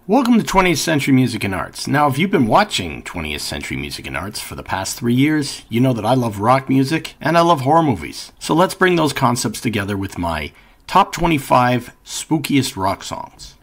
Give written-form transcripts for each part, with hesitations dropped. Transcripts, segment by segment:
Welcome to 20th Century Music and Arts. Now, if you've been watching 20th Century Music and Arts for the past 3 years, you know that I love rock music and I love horror movies. So let's bring those concepts together with my top 25 spookiest rock songs.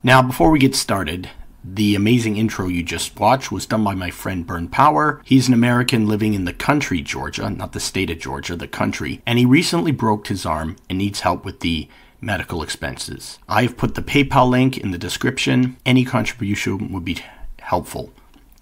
Now, before we get started, the amazing intro you just watched was done by my friend Burn Power. He's an American living in the country, Georgia, not the state of Georgia, the country, and he recently broke his arm and needs help with the medical expenses. I've put the PayPal link in the description. Any contribution would be helpful.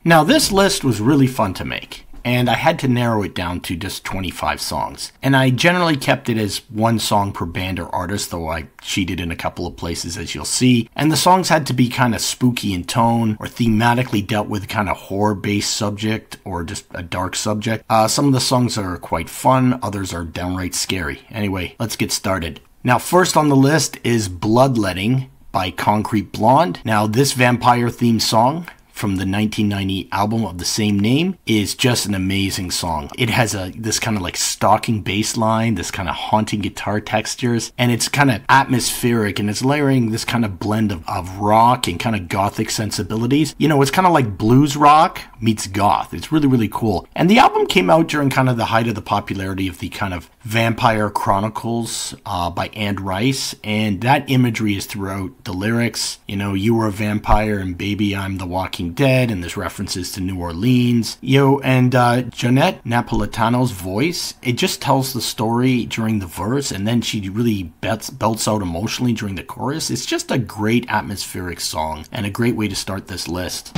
Now, this list was really fun to make, and I had to narrow it down to just 25 songs. And I generally kept it as one song per band or artist, though I cheated in a couple of places, as you'll see. And the songs had to be kind of spooky in tone, or thematically dealt with kind of horror-based subject, or just a dark subject. Some of the songs are quite fun, others are downright scary. Anyway, let's get started. Now, first on the list is Bloodletting by Concrete Blonde. Now, this vampire-themed song from the 1990 album of the same name is just an amazing song. It has this kind of like stalking bass line, this kind of haunting guitar textures, and it's kind of atmospheric, and it's layering this kind of blend of rock and kind of gothic sensibilities. You know, it's kind of like blues rock meets goth. It's really, really cool. And the album came out during kind of the height of the popularity of the kind of Vampire Chronicles by Anne Rice, and that imagery is throughout the lyrics. You know, you were a vampire and baby, I'm the walking dead, and there's references to New Orleans. And Jeanette Napolitano's voice, it just tells the story during the verse, and then she really belts out emotionally during the chorus. It's just a great atmospheric song, and a great way to start this list.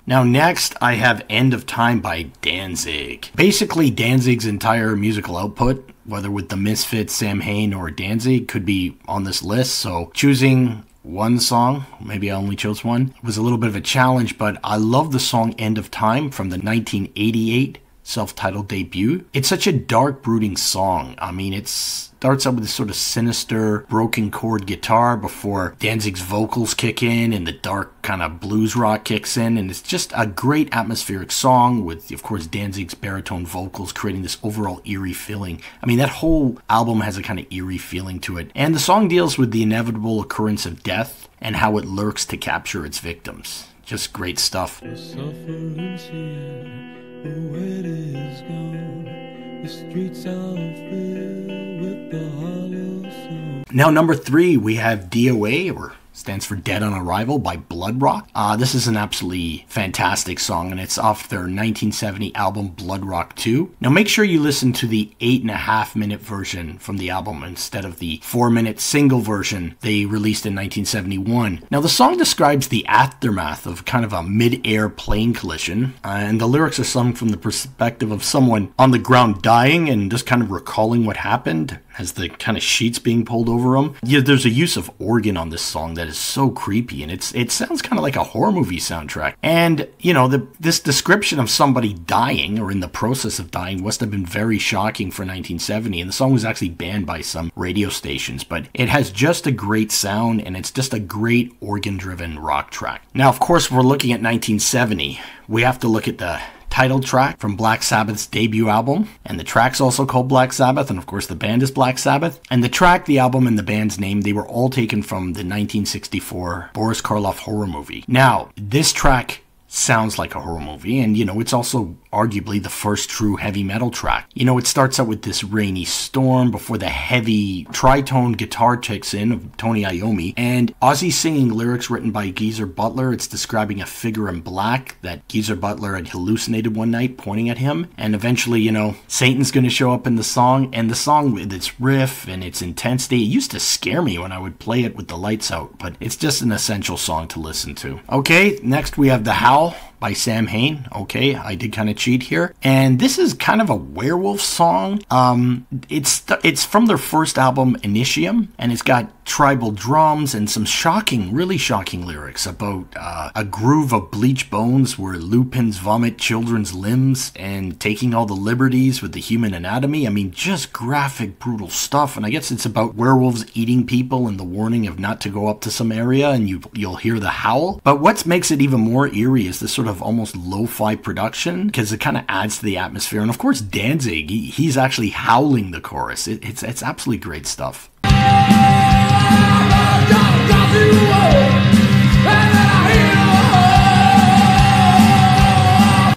Now next, I have End of Time by Danzig. Basically, Danzig's entire musical output, whether with the Misfits, Sam Hain, or Danzig, could be on this list, so choosing one song, maybe I only chose one, was a little bit of a challenge, but I love the song End of Time from the 1988 self-titled debut. It's such a dark, brooding song. I mean, it starts out with this sort of sinister, broken chord guitar before Danzig's vocals kick in and the dark kind of blues rock kicks in, and it's just a great atmospheric song with, of course, Danzig's baritone vocals creating this overall eerie feeling. I mean, that whole album has a kind of eerie feeling to it, and the song deals with the inevitable occurrence of death and how it lurks to capture its victims. Just great stuff. The weight is gone. The streets are filled with the hollow sound. Now, number 3, we have DOA, or stands for Dead on Arrival, by Blood Rock. This is an absolutely fantastic song, and it's off their 1970 album Blood Rock 2. Now, make sure you listen to the 8.5-minute version from the album instead of the 4-minute single version they released in 1971. Now, the song describes the aftermath of kind of a mid-air plane collision, and the lyrics are sung from the perspective of someone on the ground dying and just kind of recalling what happened as the kind of sheets being pulled over them. Yeah, there's a use of organ on this song that is so creepy, and it sounds kind of like a horror movie soundtrack. And, you know, this description of somebody dying or in the process of dying must have been very shocking for 1970, and the song was actually banned by some radio stations, but it has just a great sound, and it's just a great organ-driven rock track. Now, of course, we're looking at 1970. We have to look at the title track from Black Sabbath's debut album, and the track's also called Black Sabbath, and of course the band is Black Sabbath. And the track, the album, and the band's name, they were all taken from the 1964 Boris Karloff horror movie. Now, this track sounds like a horror movie, and you know, it's also arguably the first true heavy metal track. You know, it starts out with this rainy storm before the heavy tritone guitar kicks in of Tony Iommi, and Ozzy singing lyrics written by Geezer Butler. It's describing a figure in black that Geezer Butler had hallucinated one night pointing at him, and eventually, you know, Satan's going to show up in the song, and the song with its riff and its intensity, it used to scare me when I would play it with the lights out, but it's just an essential song to listen to. Okay, next we have The Howl by Sam Hain. Okay, I did kind of cheat here. And this is kind of a werewolf song. It's from their first album, Initium, and it's got tribal drums and some shocking, really shocking lyrics about a groove of bleached bones where lupins vomit children's limbs and taking all the liberties with the human anatomy. I mean, just graphic, brutal stuff. And I guess it's about werewolves eating people and the warning of not to go up to some area, and you'll hear the howl. But what makes it even more eerie is this sort of almost lo-fi production, because it kind of adds to the atmosphere. And of course, Danzig, he's actually howling the chorus. It's absolutely great stuff.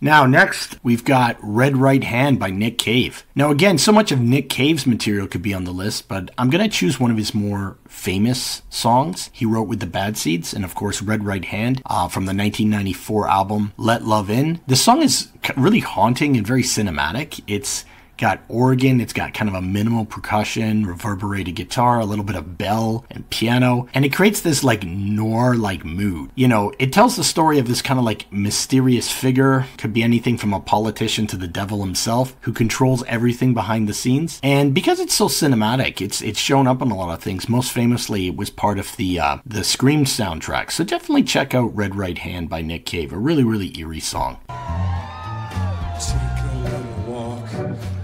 Now, next, we've got Red Right Hand by Nick Cave. Now, again, so much of Nick Cave's material could be on the list, but I'm going to choose one of his more famous songs he wrote with the Bad Seeds, and of course, Red Right Hand from the 1994 album Let Love In. The song is really haunting and very cinematic. It's got organ, it's got kind of a minimal percussion, reverberated guitar, a little bit of bell and piano, and it creates this like noir-like mood. You know, it tells the story of this kind of like mysterious figure, could be anything from a politician to the devil himself, who controls everything behind the scenes. And because it's so cinematic, it's shown up on a lot of things. Most famously, it was part of the Scream soundtrack. So definitely check out Red Right Hand by Nick Cave, a really, really eerie song.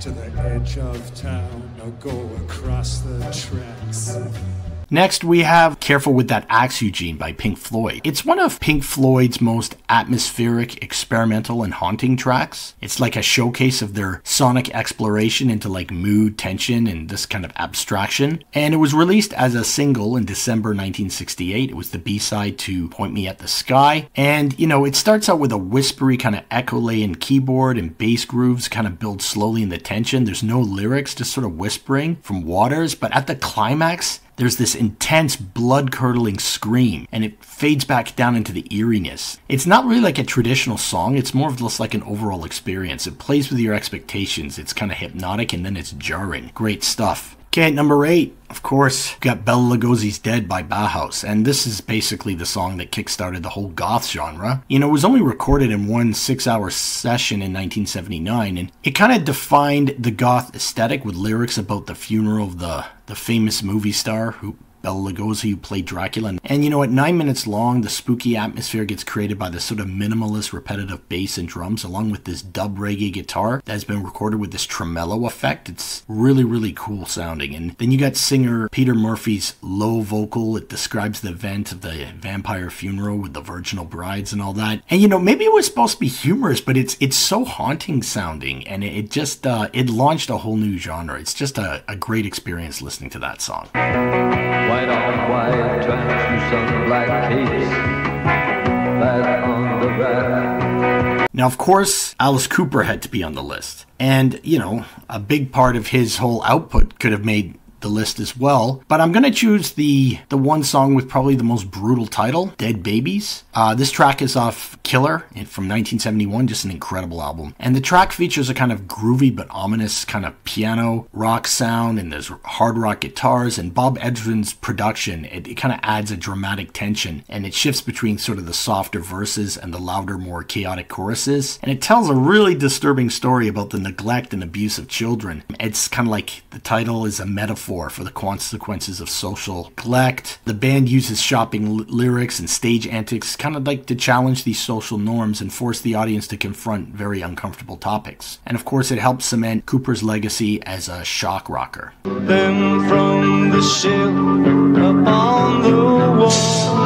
To the edge of town, I'll go across the tracks. Next, we have Careful with That Axe, Eugene by Pink Floyd. It's one of Pink Floyd's most atmospheric, experimental, and haunting tracks. It's like a showcase of their sonic exploration into like mood, tension, and this kind of abstraction. And it was released as a single in December 1968. It was the B-side to Point Me at the Sky. And, you know, it starts out with a whispery kind of echo-laden keyboard, and bass grooves kind of build slowly in the tension. There's no lyrics, just sort of whispering from Waters. But at the climax, there's this intense, blood-curdling scream, and it fades back down into the eeriness. It's not really like a traditional song, it's more of just like an overall experience. It plays with your expectations, it's kind of hypnotic, and then it's jarring. Great stuff. Okay, at number 8, of course, we've got Bela Lugosi's Dead by Bauhaus, and this is basically the song that kickstarted the whole goth genre. You know, it was only recorded in one 6-hour session in 1979, and it kind of defined the goth aesthetic with lyrics about the funeral of the famous movie star Bela Lugosi, who played Dracula. And you know, at 9 minutes long, the spooky atmosphere gets created by this sort of minimalist, repetitive bass and drums, along with this dub reggae guitar that's been recorded with this tremolo effect. It's really, really cool sounding. And then you got singer Peter Murphy's low vocal. It describes the event of the vampire funeral with the virginal brides and all that. And you know, maybe it was supposed to be humorous, but it's so haunting sounding, and it just it launched a whole new genre. It's just a great experience listening to that song. White on white, translucent black capes, back on the rack. Now, of course, Alice Cooper had to be on the list. And, you know, a big part of his whole output could have made the list as well, but I'm going to choose the one song with probably the most brutal title, Dead Babies. This track is off Killer from 1971, just an incredible album. And the track features a kind of groovy but ominous kind of piano rock sound, and there's hard rock guitars, and Bob Ezrin's production, it kind of adds a dramatic tension, and it shifts between sort of the softer verses and the louder, more chaotic choruses. And it tells a really disturbing story about the neglect and abuse of children. It's kind of like the title is a metaphor for the consequences of social neglect. The band uses shopping lyrics and stage antics kind of like to challenge these social norms and force the audience to confront very uncomfortable topics. And of course, it helps cement Cooper's legacy as a shock rocker. Then from the ship upon the wall.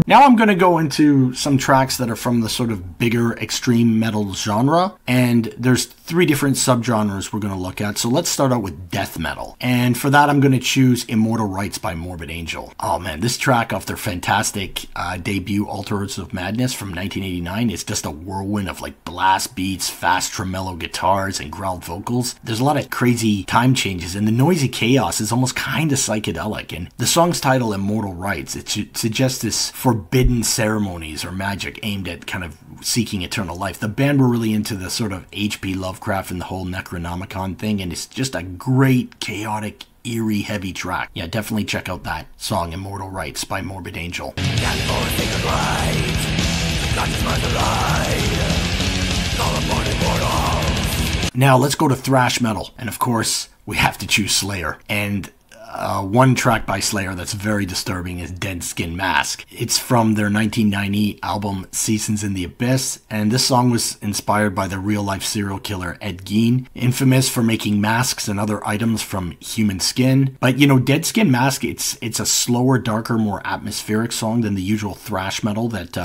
Now I'm going to go into some tracks that are from the sort of bigger extreme metal genre, and there's 3 different subgenres we're going to look at. So let's start out with death metal, and for that I'm going to choose Immortal Rights by Morbid Angel. Oh man, this track off their fantastic debut Altars of Madness from 1989 is just a whirlwind of like blast beats, fast tremolo guitars, and growled vocals. There's a lot of crazy time changes, and the noisy chaos is almost kind of psychedelic. And the song's title, Immortal Rites, it suggests this forbidden ceremonies or magic aimed at kind of seeking eternal life. The band were really into the sort of H.P. Lovecraft and the whole Necronomicon thing, and it's just a great, chaotic, eerie, heavy track. Yeah, definitely check out that song, Immortal Rites by Morbid Angel. Now let's go to thrash metal, and of course we have to choose Slayer. And one track by Slayer that's very disturbing is Dead Skin Mask. It's from their 1990 album Seasons in the Abyss, and this song was inspired by the real-life serial killer Ed Gein, infamous for making masks and other items from human skin. But you know, Dead Skin Mask, it's a slower, darker, more atmospheric song than the usual thrash metal that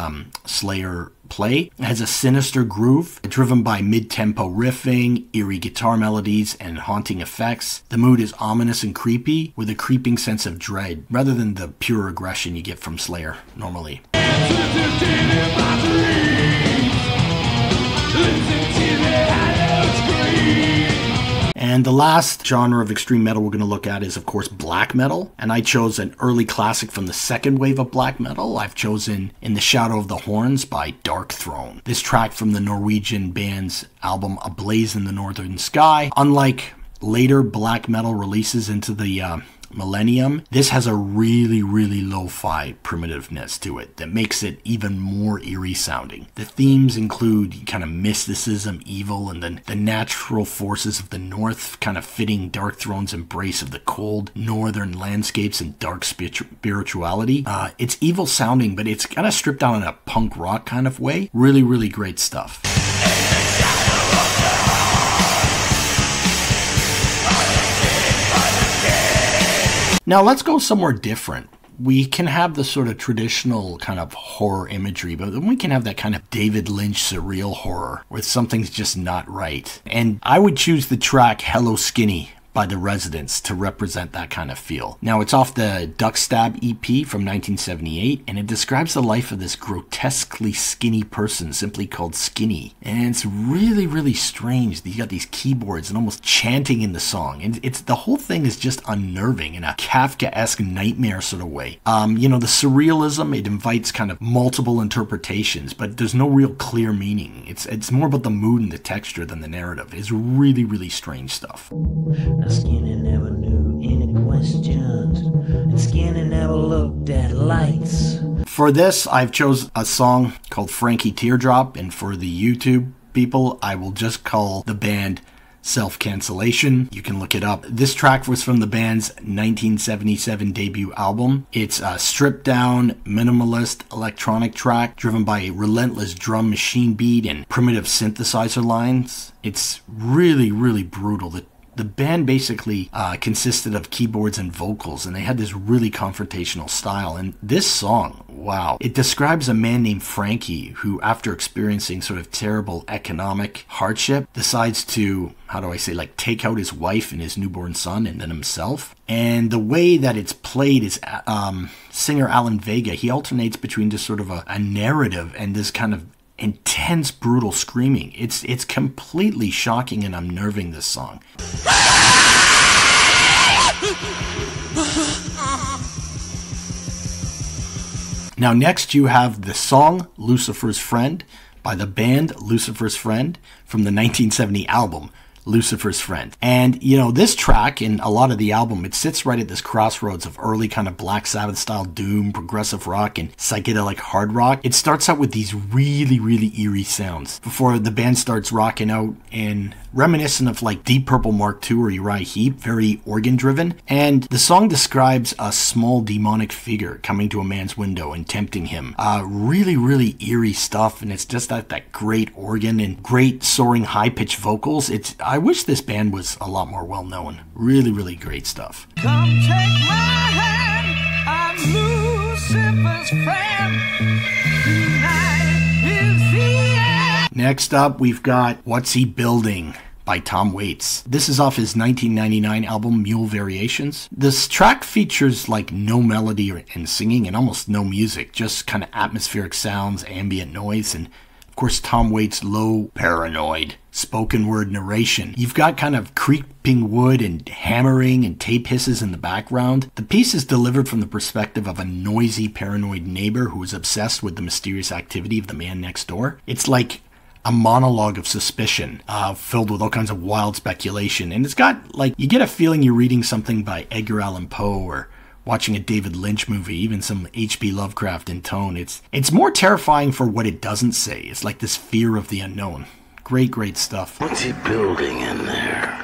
Slayer play. It has a sinister groove driven by mid-tempo riffing, eerie guitar melodies, and haunting effects. The mood is ominous and creepy, with a creeping sense of dread, rather than the pure aggression you get from Slayer normally. And the last genre of extreme metal we're going to look at is, of course, black metal. And I chose an early classic from the second wave of black metal. I've chosen In the Shadow of the Horns by Dark Throne. This track from the Norwegian band's album A Blaze in the Northern Sky. Unlike later black metal releases into the millennium, this has a really, really lo-fi primitiveness to it that makes it even more eerie sounding. The themes include kind of mysticism, evil, and then the natural forces of the north, kind of fitting Dark Throne's embrace of the cold northern landscapes and dark spirituality. It's evil sounding, but it's kind of stripped down in a punk rock kind of way. Really, really great stuff. Now let's go somewhere different. We can have the sort of traditional kind of horror imagery, but then we can have that kind of David Lynch surreal horror where something's just not right. And I would choose the track Hello Skinny by The Residents to represent that kind of feel. Now, it's off the Duck Stab EP from 1978, and it describes the life of this grotesquely skinny person simply called Skinny. And it's really, really strange. You got these keyboards and almost chanting in the song. And the whole thing is just unnerving in a Kafka-esque nightmare sort of way. You know, the surrealism, it invites kind of multiple interpretations, but there's no real clear meaning. It's more about the mood and the texture than the narrative. It's really, really strange stuff. Skinny never knew any questions, and Skinny never looked at lights. For this, I've chose a song called Frankie Teardrop, and for the YouTube people, I will just call the band Self-Cancellation. You can look it up. This track was from the band's 1977 debut album. It's a stripped down, minimalist electronic track driven by a relentless drum machine beat and primitive synthesizer lines. It's really, really brutal. The band basically consisted of keyboards and vocals, and they had this really confrontational style. And this song, wow, it describes a man named Frankie who, after experiencing sort of terrible economic hardship, decides to, like take out his wife and his newborn son and then himself. And the way that it's played is singer Alan Vega, he alternates between just sort of a narrative and this kind of intense, brutal screaming. It's completely shocking and unnerving, this song. Now next you have the song Lucifer's Friend by the band Lucifer's Friend from the 1970 album Lucifer's Friend. And, you know, this track in a lot of the album, it sits right at this crossroads of early kind of Black Sabbath style doom, progressive rock, and psychedelic hard rock. It starts out with these really, really eerie sounds before the band starts rocking out in reminiscent of like Deep Purple Mark II or Uriah Heep, very organ driven. And the song describes a small demonic figure coming to a man's window and tempting him. Really, really eerie stuff, and it's just that great organ and great soaring high-pitched vocals. I wish this band was a lot more well-known. Really, really great stuff. Come take my hand, I'm Lucifer's friend. Next up, we've got What's He Building by Tom Waits. This is off his 1999 album Mule Variations. This track features like no melody and singing and almost no music, just kind of atmospheric sounds, ambient noise, and of course Tom Waits' low, paranoid, spoken word narration. You've got kind of creaking wood and hammering and tape hisses in the background. The piece is delivered from the perspective of a noisy, paranoid neighbor who is obsessed with the mysterious activity of the man next door. It's like a monologue of suspicion, filled with all kinds of wild speculation. And it's got, like, you get a feeling you're reading something by Edgar Allan Poe or watching a David Lynch movie, even some H.P. Lovecraft in tone. It's more terrifying for what it doesn't say. It's like this fear of the unknown. Great stuff. What's he building in there?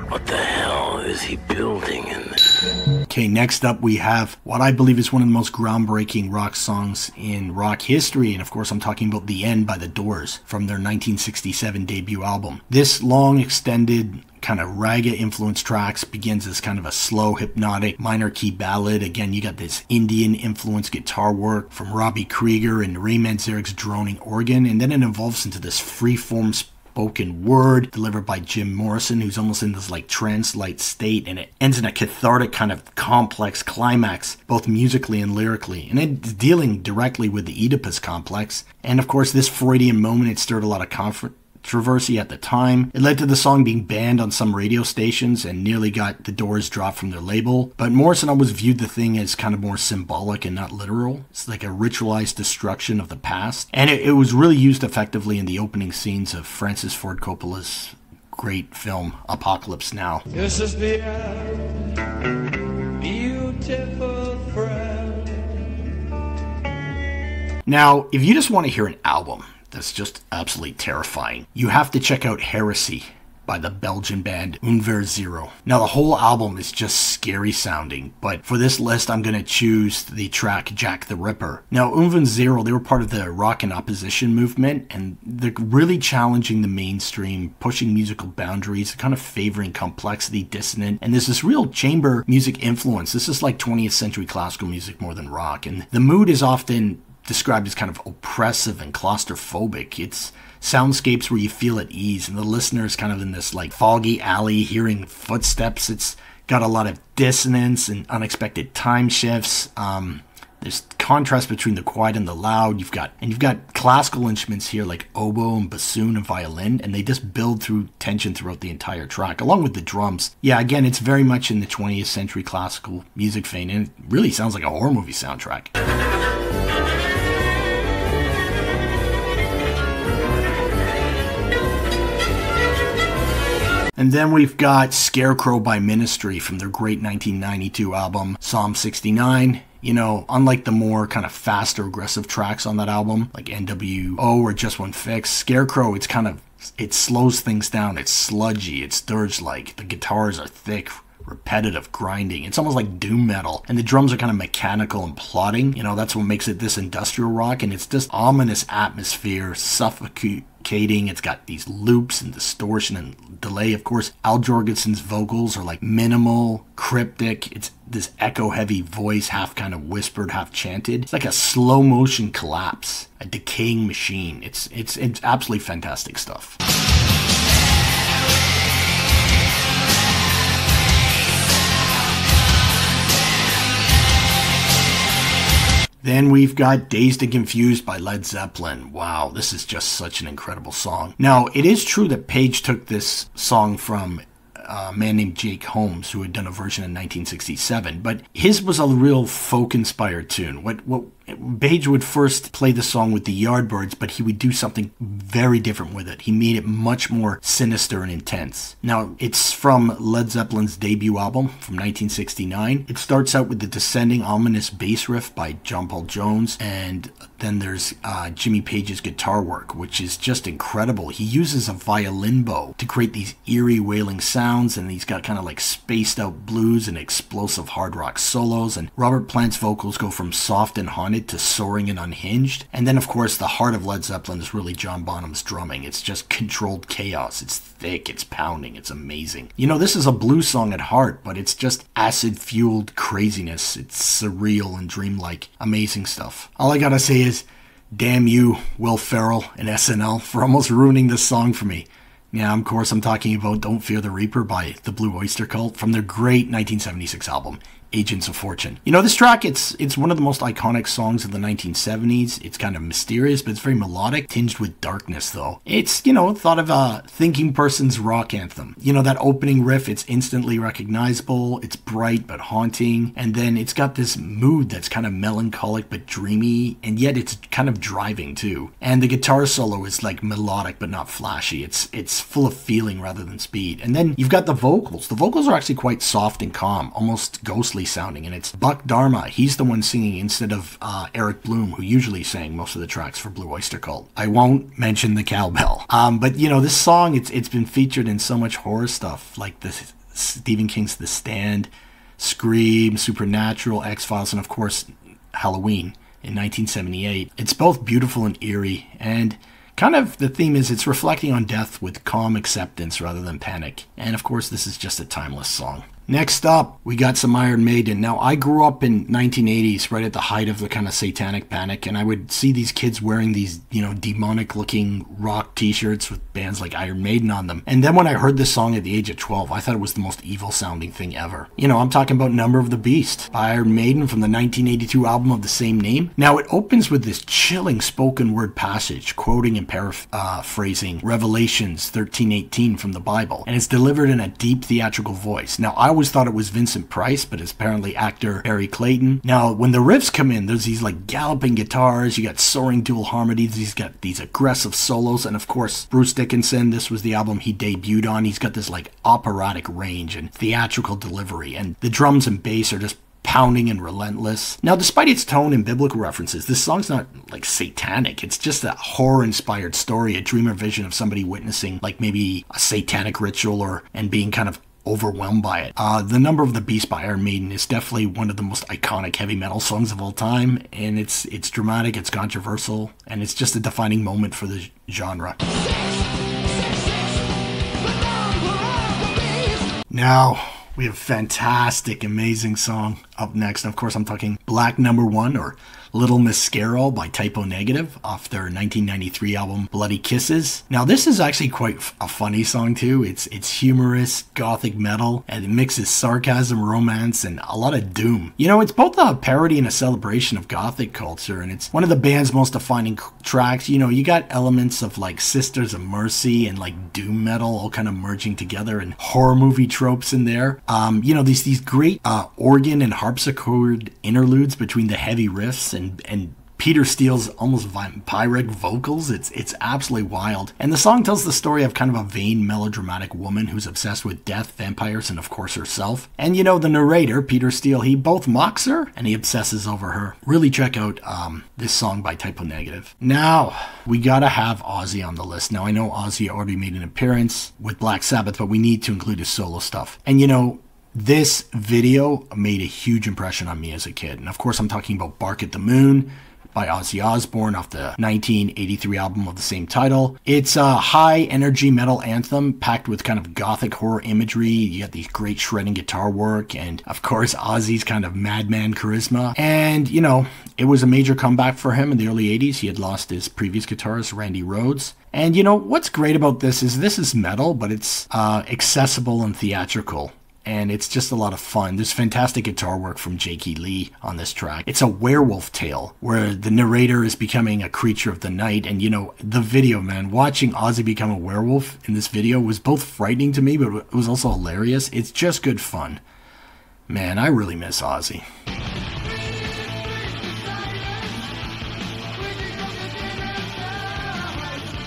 What the hell is he building in there? Okay, next up we have what I believe is one of the most groundbreaking rock songs in rock history, and of course I'm talking about The End by The Doors from their 1967 debut album. This long, extended, kind of raga influenced tracks begins as kind of a slow, hypnotic, minor key ballad. Again, you got this Indian influenced guitar work from Robbie Krieger and Ray Manzarek's droning organ, and then it evolves into this free-form spoken word delivered by Jim Morrison, who's almost in this like trance-like state, and it ends in a cathartic kind of complex climax, both musically and lyrically, and it's dealing directly with the Oedipus complex. And of course, this Freudian moment, it stirred a lot of controversy at the time. It led to the song being banned on some radio stations and nearly got the Doors dropped from their label. But Morrison always viewed the thing as kind of more symbolic and not literal. It's like a ritualized destruction of the past. And it was really used effectively in the opening scenes of Francis Ford Coppola's great film Apocalypse Now. This is the end, beautiful friend. Now, if you just want to hear an album that's just absolutely terrifying, you have to check out Heresy by the Belgian band Unver Zero. Now, the whole album is just scary sounding, but for this list, I'm going to choose the track Jack the Ripper. Now, Unver Zero, they were part of the rock and opposition movement, and they're really challenging the mainstream, pushing musical boundaries, kind of favoring complexity, dissonant, and there's this real chamber music influence. This is like 20th century classical music more than rock, and the mood is often described as kind of oppressive and claustrophobic. It's soundscapes where you feel at ease, and the listener is kind of in this like foggy alley hearing footsteps. It's got a lot of dissonance and unexpected time shifts. There's contrast between the quiet and the loud. You've got classical instruments here like oboe and bassoon and violin, and they just build through tension throughout the entire track, along with the drums. Yeah, again, it's very much in the 20th century classical music vein, and it really sounds like a horror movie soundtrack. And then we've got Scarecrow by Ministry from their great 1992 album, Psalm 69. You know, unlike the more kind of faster, aggressive tracks on that album, like NWO or Just One Fix, Scarecrow, it slows things down. It's sludgy, it's dirge-like. The guitars are thick, repetitive, grinding. It's almost like doom metal. And the drums are kind of mechanical and plodding. You know, that's what makes it this industrial rock. And it's just ominous atmosphere, suffocating. It's got these loops and distortion and delay. Of course, Al Jorgensen's vocals are like minimal, cryptic. It's this echo-heavy voice, half kind of whispered, half chanted. It's like a slow motion collapse, a decaying machine. It's absolutely fantastic stuff. Then we've got Dazed and Confused by Led Zeppelin. Wow, this is just such an incredible song. Now, it is true that Page took this song from a man named Jake Holmes, who had done a version in 1967, but his was a real folk-inspired tune. What Page would first play the song with the Yardbirds, but he would do something very different with it. He made it much more sinister and intense. Now, it's from Led Zeppelin's debut album from 1969. It starts out with the descending ominous bass riff by John Paul Jones, and then there's Jimmy Page's guitar work, which is just incredible. He uses a violin bow to create these eerie wailing sounds, and he's got kind of like spaced out blues and explosive hard rock solos, and Robert Plant's vocals go from soft and haunted Haunted to Soaring and Unhinged. And then, of course, the heart of Led Zeppelin is really John Bonham's drumming. It's just controlled chaos. It's thick, it's pounding, it's amazing. You know, this is a blues song at heart, but it's just acid-fueled craziness. It's surreal and dreamlike. Amazing stuff. All I gotta say is, damn you, Will Ferrell and SNL, for almost ruining this song for me. Yeah, of course, I'm talking about Don't Fear the Reaper by the Blue Oyster Cult from their great 1976 album, Agents of Fortune. You know, this track, it's one of the most iconic songs of the 1970s. It's kind of mysterious, but it's very melodic, tinged with darkness, though. It's, you know, thought of a thinking person's rock anthem. You know, that opening riff, it's instantly recognizable, it's bright but haunting, and then it's got this mood that's kind of melancholic but dreamy, and yet it's kind of driving, too. And the guitar solo is, like, melodic but not flashy. It's full of feeling rather than speed. And then you've got the vocals. The vocals are actually quite soft and calm, almost ghostly sounding, and it's Buck Dharma. He's the one singing instead of Eric Bloom, who usually sang most of the tracks for Blue Oyster Cult. I won't mention the cowbell. But you know, this song, it's been featured in so much horror stuff, like the Stephen King's The Stand, Scream, Supernatural, X-Files, and of course Halloween in 1978. It's both beautiful and eerie, and kind of the theme is it's reflecting on death with calm acceptance rather than panic. And of course, this is just a timeless song. Next up, we got some Iron Maiden. Now, I grew up in 1980s, right at the height of the kind of satanic panic, and I would see these kids wearing these, you know, demonic-looking rock t-shirts with bands like Iron Maiden on them. And then when I heard this song at the age of 12, I thought it was the most evil-sounding thing ever. You know, I'm talking about Number of the Beast by Iron Maiden from the 1982 album of the same name. Now, it opens with this chilling spoken-word passage, quoting and paraphrasing Revelations 13:18 from the Bible, and it's delivered in a deep theatrical voice. Now, I always thought it was Vincent Price, but it's apparently actor Barry Clayton. Now, when the riffs come in, there's these like galloping guitars, you got soaring dual harmonies, he's got these aggressive solos, and of course, Bruce Dickinson, this was the album he debuted on. He's got this like operatic range and theatrical delivery, and the drums and bass are just pounding and relentless. Now, despite its tone and biblical references, this song's not like satanic. It's just a horror-inspired story, a dream or vision of somebody witnessing like maybe a satanic ritual and being kind of overwhelmed by it. The Number of the Beast by Iron Maiden is definitely one of the most iconic heavy metal songs of all time, and it's dramatic, it's controversial, and it's just a defining moment for the genre. Now, we have a fantastic, amazing song up next. Of course, I'm talking Black Number 1, or Little Miss Scarrow by Typo Negative off their 1993 album Bloody Kisses. Now, this is actually quite a funny song too. It's humorous, gothic metal, and it mixes sarcasm, romance, and a lot of doom. You know, it's both a parody and a celebration of gothic culture, and it's one of the band's most defining tracks. You know, you got elements of like Sisters of Mercy and like doom metal all kind of merging together, and horror movie tropes in there. You know, these great organ and harpsichord interludes between the heavy riffs and Peter Steele's almost vampiric vocals. It's absolutely wild. And the song tells the story of kind of a vain, melodramatic woman who's obsessed with death, vampires, and of course herself. And you know, the narrator, Peter Steele, he both mocks her and he obsesses over her. Really check out this song by Typo Negative. Now, we gotta have Ozzy on the list. Now, I know Ozzy already made an appearance with Black Sabbath, but we need to include his solo stuff. And you know, this video made a huge impression on me as a kid. And of course, I'm talking about Bark at the Moon by Ozzy Osbourne off the 1983 album of the same title. It's a high-energy metal anthem packed with kind of gothic horror imagery. You got these great shredding guitar work, and of course, Ozzy's kind of madman charisma. And, you know, it was a major comeback for him in the early 80s. He had lost his previous guitarist, Randy Rhoads. And, you know, what's great about this is metal, but it's accessible and theatrical. And it's just a lot of fun. There's fantastic guitar work from Jakey Lee on this track. It's a werewolf tale where the narrator is becoming a creature of the night. And, you know, the video, man, watching Ozzy become a werewolf in this video was both frightening to me, but it was also hilarious. It's just good fun. Man, I really miss Ozzy.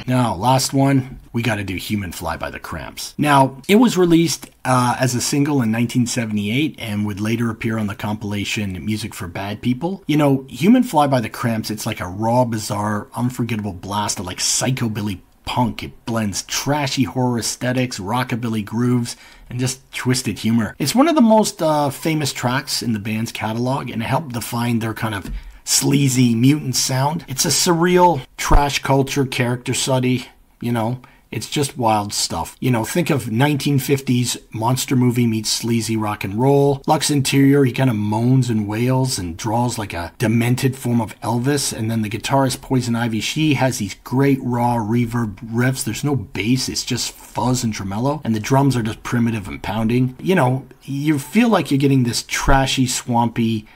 Now, last one, we got to do Human Fly by the Cramps. Now, it was released as a single in 1978 and would later appear on the compilation Music for Bad People. You know, Human Fly by the Cramps, it's like a raw, bizarre, unforgettable blast of like psychobilly punk. It blends trashy horror aesthetics, rockabilly grooves, and just twisted humor. It's one of the most famous tracks in the band's catalog, and it helped define their kind of sleazy mutant sound. It's a surreal trash culture character study, you know. It's just wild stuff. You know, think of 1950s monster movie meets sleazy rock and roll. Lux Interior, he kind of moans and wails and draws like a demented form of Elvis. And then the guitarist Poison Ivy, she has these great raw reverb riffs. There's no bass, it's just fuzz and tremolo. And the drums are just primitive and pounding. You know, you feel like you're getting this trashy, swampy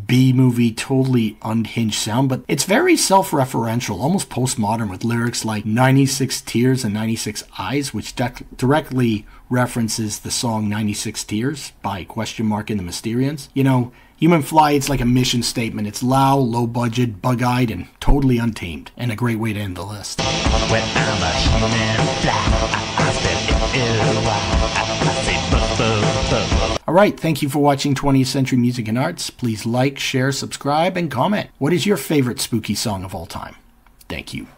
B-movie, totally unhinged sound, but it's very self-referential, almost postmodern, with lyrics like 96 Tears and 96 Eyes, which directly references the song 96 Tears by Question Mark and the Mysterians. You know, Human Fly, it's like a mission statement. It's loud, low-budget, bug-eyed, and totally untamed, and a great way to end the list. When I'm a human fly, I said I say Alright, thank you for watching 20th Century Music and Arts. Please like, share, subscribe, and comment. What is your favorite spooky song of all time? Thank you.